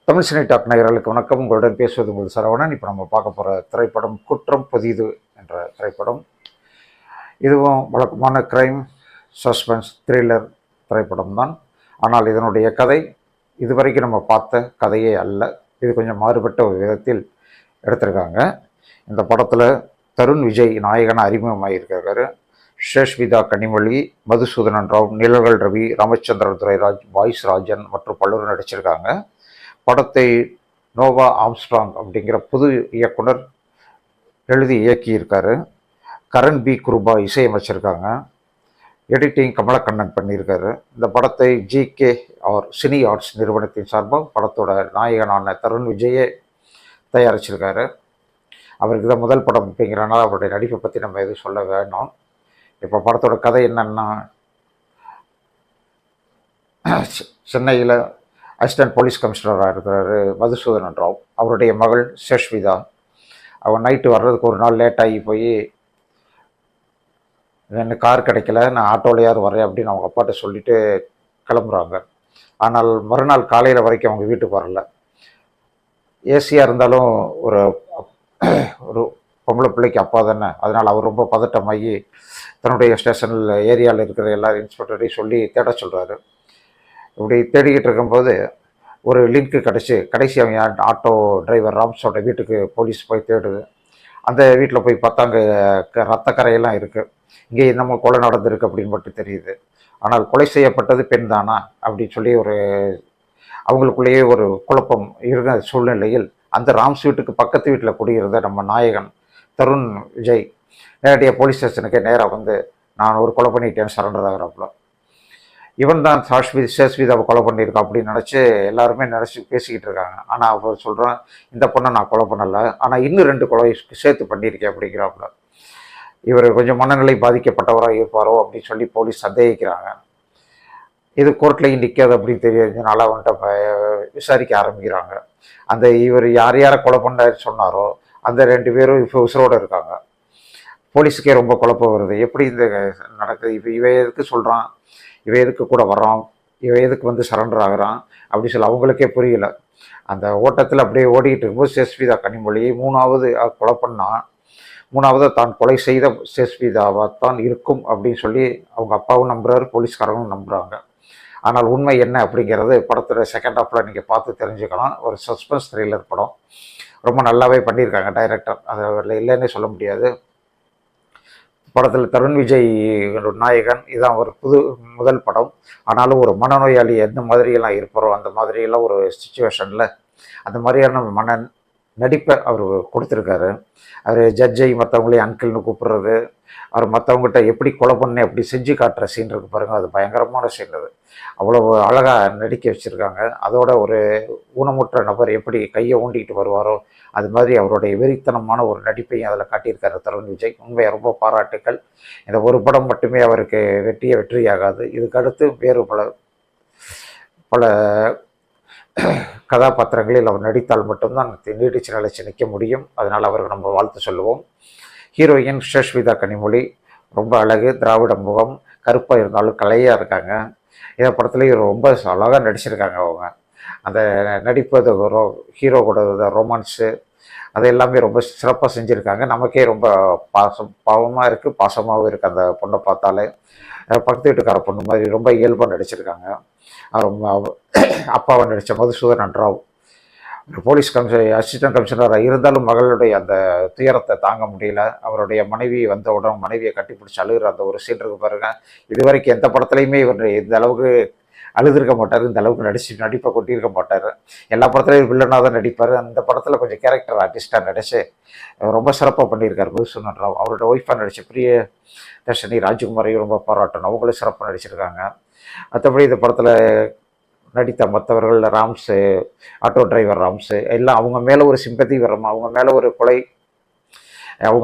Tamil cine talk நேயர்களுக்கு வணக்கம். உங்களுடன் பேசுவது உங்கள் சரவணன். இப்போ நம்ம பார்க்க போகிற திரைப்படம் குற்றம் புதிது என்ற திரைப்படம். இதுவும் வழக்கமான கிரைம், சஸ்பென்ஸ், த்ரில்லர் திரைப்படம் தான். ஆனால் இதனுடைய கதை இதுவரைக்கும் நம்ம பார்த்த கதையே அல்ல. இது கொஞ்சம் மாறுபட்ட ஒரு விதத்தில் எடுத்திருக்காங்க. இந்த படத்தில் தருண் விஜய் நாயகனாக அறிமுகமாகியிருக்காரு. ஷேஷ்விதா கனிமொழி, மதுசூதனன் ராவ், நிழல்கள் ரவி, ராமச்சந்திரன் துரைராஜ், வாய்ஸ் ராஜன் மற்றும் பலரும் நடிச்சிருக்காங்க. படத்தை நோவா ஆம்ஸ்ட்ராங் அப்படிங்கிற புது இயக்குனர் எழுதி இயக்கியிருக்காரு. கரண் பி குருபா இசையமைச்சிருக்காங்க. எடிட்டிங் கமலக்கண்ணன் பண்ணியிருக்காரு. இந்த படத்தை ஜிகே சினி ஆர்ட்ஸ் நிறுவனத்தின் சார்பாக படத்தோட நாயகனான தருண் விஜயே தயாரிச்சிருக்காரு. அவருக்கு தான் முதல் படம் அப்படிங்கிறனால அவருடைய நடிப்பை பற்றி நம்ம எதுவும் சொல்ல வேண்டாம். இப்போ படத்தோட கதை என்னன்னா, சென்னையில் அசிஸ்டன்ட் போலீஸ் கமிஷனராக இருக்கிறாரு மதுசூதனன் ராவ். அவருடைய மகள் ஷேஷ்விதா, அவன் நைட்டு வர்றதுக்கு ஒரு நாள் லேட்டாகி போய் எனக்கு கார் கிடைக்கல, நான் ஆட்டோவில் யார் வரேன் அப்படின்னு அவங்க அப்பாட்ட சொல்லிட்டு கிளம்புறாங்க. ஆனால் மறுநாள் காலையில் வரைக்கும் அவங்க வீட்டுக்கு வரல. ஏசியாக இருந்தாலும் ஒரு ஒரு பொம்பளை பிள்ளைக்கு அப்பா தானே, அதனால் அவர் ரொம்ப பதட்டமாகி தன்னுடைய ஸ்டேஷனில் ஏரியாவில் இருக்கிற எல்லாரும் இன்ஸ்பெக்டரையும் சொல்லி தேட சொல்கிறாரு. இப்படி தேடிக்கிட்டு இருக்கும்போது ஒரு லிங்க்கு கடைசி அவன் ஆட்டோ டிரைவர் ராம்ஸோட வீட்டுக்கு போலீஸ் போய் தேடுது. அந்த வீட்டில் போய் பார்த்தா அங்கே ரத்த கரையெல்லாம் இருக்குது. இங்கே என்னமோ கொலை நடந்திருக்கு அப்படின்னு மட்டும் தெரியுது. ஆனால் கொலை செய்யப்பட்டது பெண் தானா அப்படின்னு சொல்லி அவங்களுக்குள்ளேயே ஒரு குழப்பம் இருந்த சூழ்நிலையில் அந்த ராம்ஸ் வீட்டுக்கு பக்கத்து வீட்டில் குடியிருந்த நம்ம நாயகன் தருண் விஜய் நேரடியாக போலீஸ் ஸ்டேஷனுக்கே நேராக வந்து நான் ஒரு கொலை பண்ணிட்டேன்னு சரண்டர் ஆகிறாப்புல. இவன் தான் ஷேஷ்விதாவை கொலை பண்ணியிருக்கான் அப்படின்னு நினச்சி எல்லாருமே பேசிக்கிட்டு இருக்காங்க. ஆனால் அவர் சொல்கிறான், இந்த பொண்ணை நான் கொலை பண்ணலை, ஆனால் இன்னும் 2 கொலை சேர்த்து பண்ணியிருக்கேன் அப்படிங்கிறாப்புல. இவர் கொஞ்சம் மனநிலை பாதிக்கப்பட்டவராக இருப்பாரோ அப்படின்னு சொல்லி போலீஸ் சந்தேகிக்கிறாங்க. இது கோர்ட்லேயும் நிற்காது அப்படின்னு தெரிஞ்சதுனால அவன்கிட்ட விசாரிக்க ஆரம்பிக்கிறாங்க. அந்த இவர் யாரை கொலை பண்ண சொன்னாரோ அந்த 2 பேரும் இப்போ உசுரோடு இருக்காங்க. போலீஸுக்கே ரொம்ப குழப்பம் வருது, எப்படி இந்த நடக்குது, இப்போ இவன் எதுக்கு சொல்கிறான், இவன் எதுக்கு கூட வர்றான், இவன் எதுக்கு வந்து சரண்டர் ஆகிறான் அப்படி சொல்லி அவங்களுக்கே புரியல. அந்த ஓட்டத்தில் அப்படியே ஓடிக்கிட்டு இருக்கும்போது ஷேஷ்விதா கனிமொழியை 3வது கொலை பண்ணால் 3வது தான் கொலை செய்த ஷேஷ்விதாவாக தான் இருக்கும் அப்படின்னு சொல்லி அவங்க அப்பாவும் நம்புறாரு, போலீஸ்காரங்களும் நம்புகிறாங்க. ஆனால் உண்மை என்ன அப்படிங்கிறது படத்தோட செகண்ட் ஹாஃபில் நீங்கள் பார்த்து தெரிஞ்சுக்கலாம். ஒரு சஸ்பென்ஸ் த்ரில்லர் படம், ரொம்ப நல்லாவே பண்ணியிருக்காங்க டைரக்டர், அதை இல்லைன்னே சொல்ல முடியாது. படத்தில் தருண் விஜய் நாயகன், இதுதான் ஒரு முதல் படம். ஆனாலும் ஒரு மனநோயாளி எந்த மாதிரியெல்லாம் இருப்பாரோ அந்த மாதிரியெல்லாம் ஒரு சுச்சுவேஷனில் அந்த மாதிரியான நடிப்பை அவர் கொடுத்துருக்காரு. அவர் ஜட்ஜை மற்றவங்களையும் அங்கிள்னு கூப்பிடுறது, அவர் மற்றவங்ககிட்ட எப்படி கொலை பண்ண எப்படி செஞ்சு காட்டுற சீன் இருக்கு பாருங்கள், அது பயங்கரமான சீன். அது அவ்வளோ அழகாக நடிக்க வச்சுருக்காங்க. அதோட ஒரு ஊனமுற்ற நபர் எப்படி கையை ஊண்டிக்கிட்டு வருவாரோ அது மாதிரி அவருடைய வெறித்தனமான ஒரு நடிப்பையும் அதில் காட்டியிருக்காரு தருண் விஜய். உண்மையை ரொம்ப பாராட்டுக்கள். இந்த ஒரு படம் மட்டுமே அவருக்கு வெற்றியாகாது. இதுக்கு அடுத்து வேறு பல கதாபாத்திரங்களில் அவர் நடித்தால் மட்டும்தான் நீடிச்சு நிலைச்சு நிற்க முடியும். அதனால் அவருக்கு நம்ம வாழ்த்து சொல்லுவோம். ஹீரோயின் ஷேஷ்விதா கனிமொழி ரொம்ப அழகு, திராவிட முகம், கருப்பாக இருந்தாலும் கலையாக இருக்காங்க. இந்த படத்துலேயும் ரொம்ப அழகாக நடிச்சிருக்காங்க. அவங்க அந்த நடிப்பது ஹீரோ கூட ரொமான்ஸு அது எல்லாமே ரொம்ப சிறப்பாக செஞ்சுருக்காங்க. நமக்கே ரொம்ப பாவமாக இருக்குது, பாசமாகவும் இருக்குது. அந்த பொண்ணை பார்த்தாலே பக்கத்து வீட்டுக்கார பொண்ணு மாதிரி ரொம்ப இயல்பாக நடிச்சிருக்காங்க. ரொம்ப அப்பாவை நடித்த மதுசூதனன் ராவ் போலீஸ் அசிஸ்டன்ட் கமிஷனராக இருந்தாலும் மகளுடைய அந்த துயரத்தை தாங்க முடியல. அவருடைய மனைவி வந்தவுடன் மனைவியை கட்டிப்பிடிச்சி அழுகிற அந்த ஒரு சீன் இருக்கு பாருங்க. இது வரைக்கும் எந்த படத்துலையுமே இவர் இந்த அளவுக்கு அழுதுருக்க மாட்டார், இந்த அளவுக்கு நடிப்பை கொட்டியிருக்க மாட்டார். எல்லா படத்துலையும் வில்லனாக தான் நடிப்பார். அந்த படத்தில் கொஞ்சம் கேரக்டர் ஆர்டிஸ்டாக நடிச்சு ரொம்ப சிறப்பாக பண்ணியிருக்கார் மதுசூதனன் ராவ். அவரோட ஒய்ஃபாக நடித்த பிரியதர்ஷினி ராஜ்குமாரையும் ரொம்ப பாராட்டணும், அவங்களும் சிறப்பாக நடிச்சிருக்காங்க. மற்றபடி இந்த படத்தில் நடித்த மற்றவர்கள் ராம்ஸு, ஆட்டோ டிரைவர் ராம்ஸு எல்லாம் அவங்க மேலே ஒரு சிம்பத்தி வர்ற அவங்க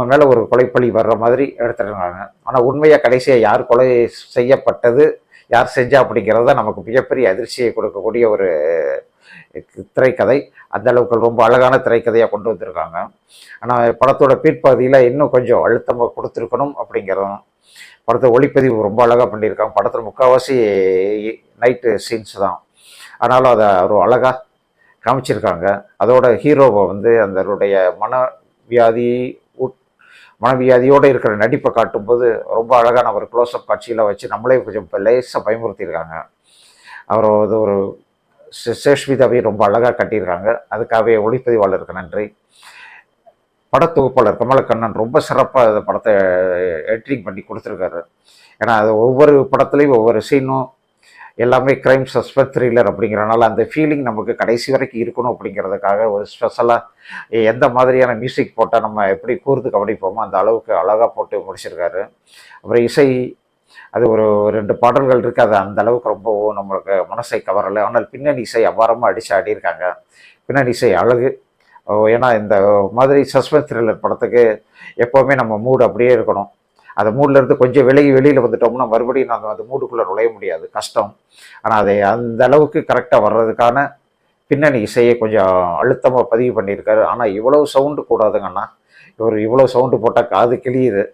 மேலே ஒரு கொலைப்பழி வர்ற மாதிரி எடுத்துருக்காங்க. ஆனால் உண்மையாக கடைசியாக யார் கொலை செய்யப்பட்டது, யார் செஞ்சா அப்படிங்கிறது தான் நமக்கு மிகப்பெரிய அதிர்ச்சியை கொடுக்கக்கூடிய ஒரு திரைக்கதை. அந்த அளவுக்கு ரொம்ப அழகான திரைக்கதையாக கொண்டு வந்திருக்காங்க. ஆனால் படத்தோட பிற்பகுதியில் இன்னும் கொஞ்சம் அழுத்தமாக கொடுத்துருக்கணும் அப்படிங்கிறதும். படத்தை ஒளிப்பதிவு ரொம்ப அழகாக பண்ணியிருக்காங்க. படத்தில் முக்கால்வாசி நைட்டு சீன்ஸ் தான், ஆனாலும் அதை ஒரு அழகாக காமிச்சிருக்காங்க. அதோட ஹீரோவை வந்து அதனுடைய மனவியாதி மனவியாதியோடு இருக்கிற நடிப்பை காட்டும்போது ரொம்ப அழகான ஒரு க்ளோஸ்அப் காட்சியில் வச்சு நம்மளே கொஞ்சம் லேசாக பயமுறுத்தியிருக்காங்க. அவர் அது ஒரு சேஷ்மிதாவையும் ரொம்ப அழகாக கட்டியிருக்காங்க. அதுக்காகவே ஒளிப்பதிவாளருக்கு நன்றி. படத்தொகுப்பாளர் கமலக்கண்ணன் ரொம்ப சிறப்பாக அந்த படத்தை எடிட்டிங் பண்ணி கொடுத்துருக்காரு. ஏன்னா அது ஒவ்வொரு படத்துலையும் ஒவ்வொரு சீனும் எல்லாமே க்ரைம் சஸ்பென்ஸ் த்ரில்லர் அப்படிங்கிறனால அந்த ஃபீலிங் நமக்கு கடைசி வரைக்கும் இருக்கணும் அப்படிங்கிறதுக்காக ஒரு ஸ்பெஷலாக எந்த மாதிரியான மியூசிக் போட்டால் நம்ம எப்படி கூர்ந்து கவனிப்போமோ அந்த அளவுக்கு அழகாக போட்டு முடிச்சிருக்காரு. அப்புறம் இசை, அது ஒரு 2 பாடல்கள் இருக்குது, அது அந்த அளவுக்கு ரொம்ப நம்மளுக்கு மனசை கவரலை. ஆனால் பின்னணி இசை அபாரமாக அடித்து ஆடியிருக்காங்க. பின்னணி இசை அழகு. ஏன்னா இந்த மாதிரி சஸ்பென்ஸ் த்ரில்லர் படத்துக்கு எப்போவுமே நம்ம மூடு அப்படியே இருக்கணும். அந்த மூடிலேருந்து கொஞ்சம் வெளியில் வந்துட்டோம்னா மறுபடியும் நாங்கள் அந்த மூடுக்குள்ளே நுழைய முடியாது, கஷ்டம். ஆனால் அதை அந்த அளவுக்கு கரெக்டாக வர்றதுக்கான பின்னணி இசையை கொஞ்சம் அழுத்தமாக பதிவு பண்ணியிருக்காரு. ஆனால் இவ்வளவு சவுண்டு கூடாதுங்கன்னா, இவ்வளோ சவுண்டு போட்டால் காது கிளியுது.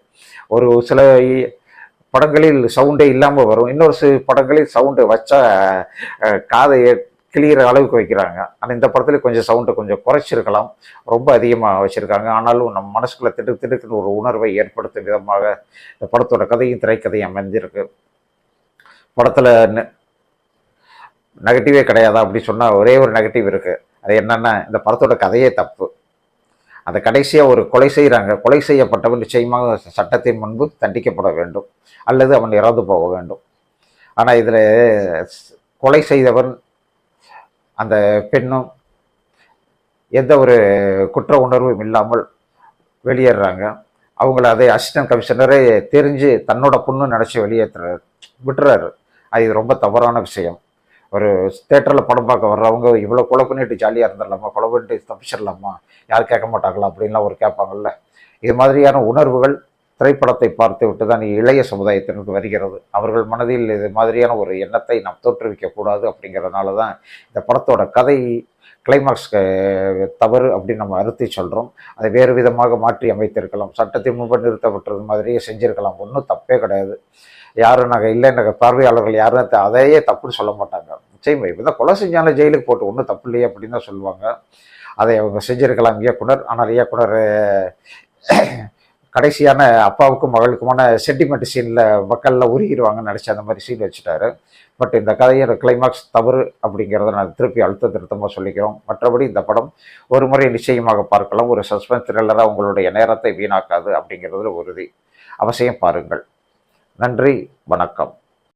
ஒரு சில படங்களில் சவுண்டே இல்லாமல் வரும், இன்னொரு சில படங்களில் சவுண்டு வச்சா காதை கிளியிற அளவுக்கு வைக்கிறாங்க. ஆனால் இந்த படத்துல கொஞ்சம் சவுண்டை கொஞ்சம் குறைச்சிருக்கலாம், ரொம்ப அதிகமாக வச்சுருக்காங்க. ஆனாலும் நம்ம மனசுக்குள்ளே திடுக்குன்னு ஒரு உணர்வை ஏற்படுத்தும் விதமாக இந்த படத்தோட கதையும் திரைக்கதையும் அமைஞ்சிருக்கு. படத்தில் நெகட்டிவே கிடையாதா அப்படி சொன்னால் ஒரே ஒரு நெகட்டிவ் இருக்குது. அது என்னென்னா, இந்த படத்தோட கதையே தப்பு. அந்த கடைசியாக ஒரு கொலை செய்கிறாங்க. கொலை செய்யப்பட்டவன் நிச்சயமாக சட்டத்தின் முன்பு தண்டிக்கப்பட வேண்டும் அல்லது அவன் இறந்து போக வேண்டும். ஆனால் இதில் கொலை செய்தவன் அந்த பெண்ணும் எந்த ஒரு குற்ற உணர்வும் இல்லாமல் வெளியேறாங்க. அவங்கள அதை அசிஸ்டன்ட் கமிஷனரே தெரிஞ்சு தன்னோட பொண்ணு நினச்சி விட்டுறாரு. அது ரொம்ப தவறான விஷயம். ஒரு தேட்டரில் படம் பார்க்க வர்றவங்க இவ்வளோ கொலை பண்ணிட்டு ஜாலியாக இருந்துடலாமா, கொலை பண்ணிட்டு தப்பிச்சிடலாமா, யாரும் கேட்க மாட்டாங்களா அப்படின்லாம் ஒரு கேட்பாங்கல்ல. இது மாதிரியான உணர்வுகள் திரைப்படத்தை பார்த்து விட்டு தான் இளைய சமுதாயத்தினருக்கு வருகிறது. அவர்கள் மனதில் இது மாதிரியான ஒரு எண்ணத்தை நாம் தோற்றுவிக்கக்கூடாது. அப்படிங்கிறதுனால தான் இந்த படத்தோட கதை கிளைமாக்ஸ் தவறு அப்படின்னு நம்ம அறுத்தி சொல்கிறோம். அதை வேறு விதமாக மாற்றி அமைத்திருக்கலாம், சட்டத்தின் முன்பு நிறுத்தப்பட்டது மாதிரியே செஞ்சுருக்கலாம். ஒன்றும் தப்பே கிடையாது. யாரும் நாங்கள் இல்லை, நாங்கள் பார்வையாளர்கள் யாரும் அதையே தப்புன்னு சொல்ல மாட்டாங்க. நிச்சயமா இப்போ தான் கொலை செஞ்சாலும் ஜெயிலுக்கு போட்டு ஒன்றும் தப்பு இல்லையே அப்படின்னு தான் சொல்லுவாங்க. அதை அவங்க செஞ்சுருக்கலாம் இயக்குனர். ஆனால் இயக்குனர் கடைசியான அப்பாவுக்கும் மகளுக்குமான சென்டிமெண்ட் சீனில் மக்களில் உருகிடுவாங்கன்னு நினச்சி அந்த மாதிரி சீன் வச்சுட்டாரு. பட் இந்த கதையோட கிளைமாக்ஸ் தவறு அப்படிங்கிறத நான் திருப்பி திருத்தமாக சொல்லிக்கிறோம். மற்றபடி இந்த படம் ஒரு முறை நிச்சயமாக பார்க்கலாம். ஒரு சஸ்பென்ஸ் த்ரில்லராக உங்களுடைய நேரத்தை வீணாக்காது அப்படிங்கிறதுல உறுதி. அவசியம் பாருங்கள். நன்றி, வணக்கம்.